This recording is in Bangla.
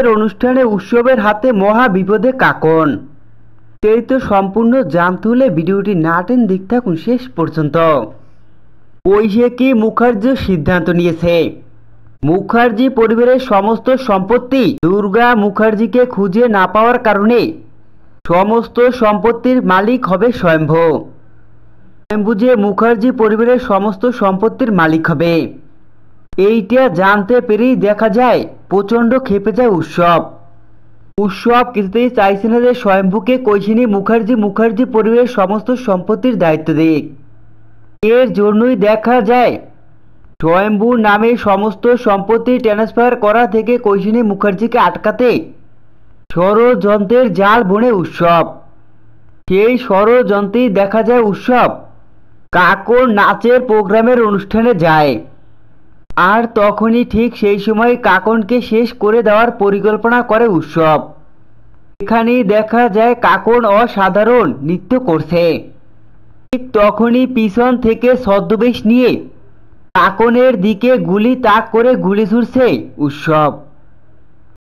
অনুষ্ঠানে উৎসবের হাতে মহা বিপদে কাকন। এই তো সম্পূর্ণ জানতে হলে ভিডিওটি না টেনে দেখতে থাকুন শেষ পর্যন্ত। কৈশিকী মুখার্জি সিদ্ধান্ত নিয়েছে মুখার্জি পরিবারের সমস্ত সম্পত্তি দুর্গা মুখার্জিকে খুঁজে না পাওয়ার কারণে সমস্ত সম্পত্তির মালিক হবে স্বয়ম্ভু। স্বয়ম্ভু যে মুখার্জি পরিবারের সমস্ত সম্পত্তির মালিক হবে এইটা জানতে পেরেই দেখা যায় প্রচণ্ড ক্ষেপে যায় উৎসব। উৎসব কিছুতেই চাইছে না যে স্বয়ম্ভুকে কৈশিনী মুখার্জি পরিবারের সমস্ত সম্পত্তির দায়িত্ব দিক। এর জন্যই দেখা যায় স্বয়ম্ভু নামে সমস্ত সম্পত্তি ট্রান্সফার করা থেকে কৈশিনী মুখার্জিকে আটকাতে ষড়যন্ত্রের জাল বুনে উৎসব। সেই ষড়যন্ত্রেই দেখা যায় উৎসব কাকর নাচের প্রোগ্রামের অনুষ্ঠানে যায়। আর তখনই ঠিক সেই সময় কাকনকে শেষ করে দেওয়ার পরিকল্পনা করে উৎসব। এখানেই দেখা যায় কাকন অসাধারণ নৃত্য করছে। ঠিক তখনই পিছন থেকে ছদ্মবেশ নিয়ে কাকনের দিকে গুলি তাক করে গুলি ছুড়ছে উৎসব।